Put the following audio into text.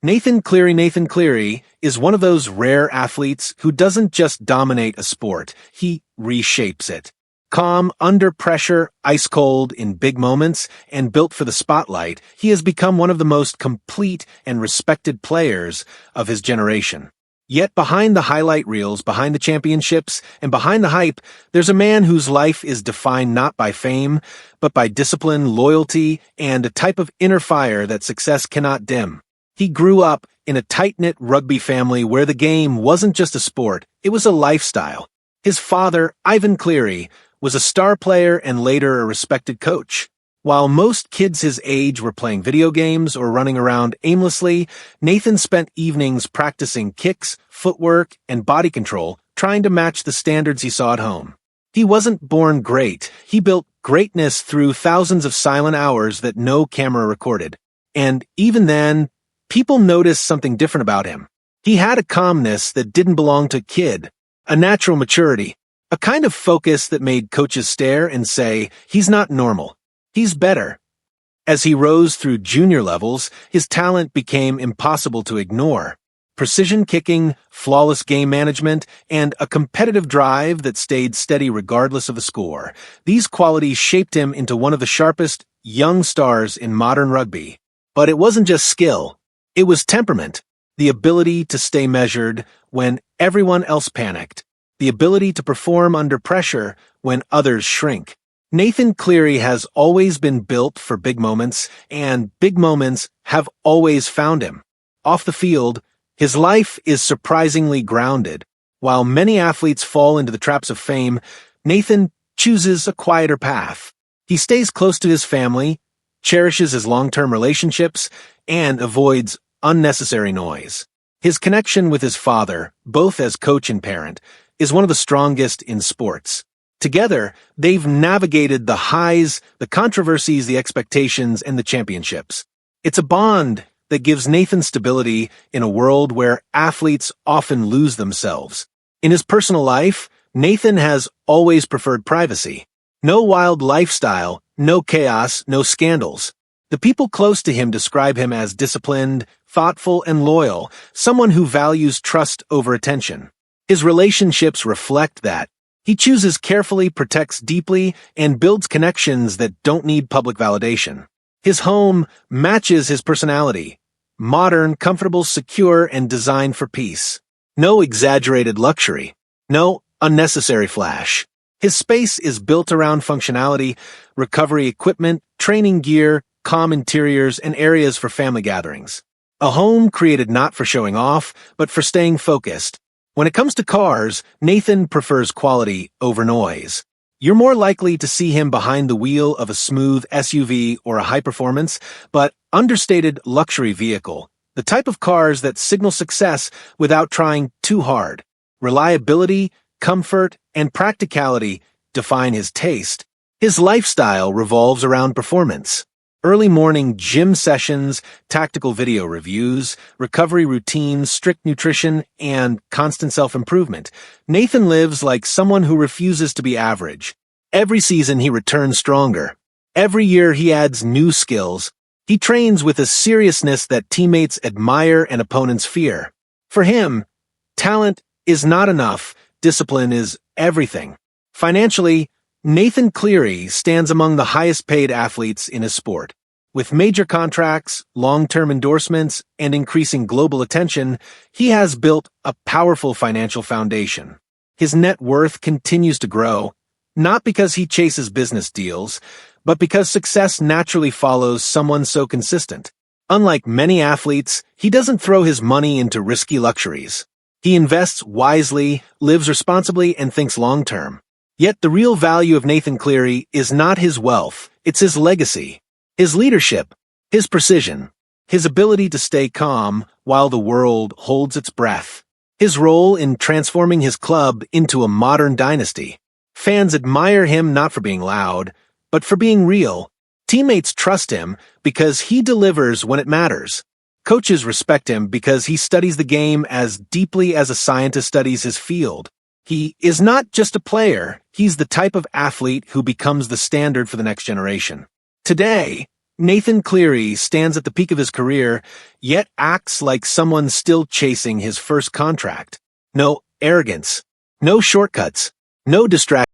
Nathan Cleary is one of those rare athletes who doesn't just dominate a sport, he reshapes it. Calm under pressure, ice cold in big moments, and built for the spotlight, he has become one of the most complete and respected players of his generation. Yet behind the highlight reels, behind the championships, and behind the hype, there's a man whose life is defined not by fame, but by discipline, loyalty, and a type of inner fire that success cannot dim. He grew up in a tight-knit rugby family where the game wasn't just a sport, it was a lifestyle. His father, Ivan Cleary, was a star player and later a respected coach. While most kids his age were playing video games or running around aimlessly, Nathan spent evenings practicing kicks, footwork, and body control, trying to match the standards he saw at home. He wasn't born great. He built greatness through thousands of silent hours that no camera recorded. And even then, people noticed something different about him. He had a calmness that didn't belong to a kid, a natural maturity, a kind of focus that made coaches stare and say, "He's not normal. He's better." As he rose through junior levels, his talent became impossible to ignore. Precision kicking, flawless game management, and a competitive drive that stayed steady regardless of the score. These qualities shaped him into one of the sharpest young stars in modern rugby. But it wasn't just skill. It was temperament, the ability to stay measured when everyone else panicked, the ability to perform under pressure when others shrink. Nathan Cleary has always been built for big moments, and big moments have always found him. Off the field, his life is surprisingly grounded. While many athletes fall into the traps of fame, Nathan chooses a quieter path. He stays close to his family, cherishes his long-term relationships, and avoids unnecessary noise. His connection with his father, both as coach and parent, is one of the strongest in sports. Together, they've navigated the highs, the controversies, the expectations, and the championships. It's a bond that gives Nathan stability in a world where athletes often lose themselves. In his personal life, Nathan has always preferred privacy. No wild lifestyle, no chaos, no scandals. The people close to him describe him as disciplined, thoughtful, and loyal, someone who values trust over attention. His relationships reflect that. He chooses carefully, protects deeply, and builds connections that don't need public validation. His home matches his personality. Modern, comfortable, secure, and designed for peace. No exaggerated luxury. No unnecessary flash. His space is built around functionality, recovery equipment, training gear, calm interiors, and areas for family gatherings. A home created not for showing off, but for staying focused. When it comes to cars, Nathan prefers quality over noise. You're more likely to see him behind the wheel of a smooth SUV or a high-performance, but understated luxury vehicle, the type of cars that signal success without trying too hard. Reliability, comfort, and practicality define his taste. His lifestyle revolves around performance. Early morning gym sessions, tactical video reviews, recovery routines, strict nutrition, and constant self-improvement. Nathan lives like someone who refuses to be average. Every season he returns stronger. Every year he adds new skills. He trains with a seriousness that teammates admire and opponents fear. For him, talent is not enough, discipline is everything. Financially, Nathan Cleary stands among the highest-paid athletes in his sport. With major contracts, long-term endorsements, and increasing global attention, he has built a powerful financial foundation. His net worth continues to grow, not because he chases business deals, but because success naturally follows someone so consistent. Unlike many athletes, he doesn't throw his money into risky luxuries. He invests wisely, lives responsibly, and thinks long-term. Yet the real value of Nathan Cleary is not his wealth, it's his legacy, his leadership, his precision, his ability to stay calm while the world holds its breath, his role in transforming his club into a modern dynasty. Fans admire him not for being loud, but for being real. Teammates trust him because he delivers when it matters. Coaches respect him because he studies the game as deeply as a scientist studies his field. He is not just a player, he's the type of athlete who becomes the standard for the next generation. Today, Nathan Cleary stands at the peak of his career, yet acts like someone still chasing his first contract. No arrogance, no shortcuts, no distractions.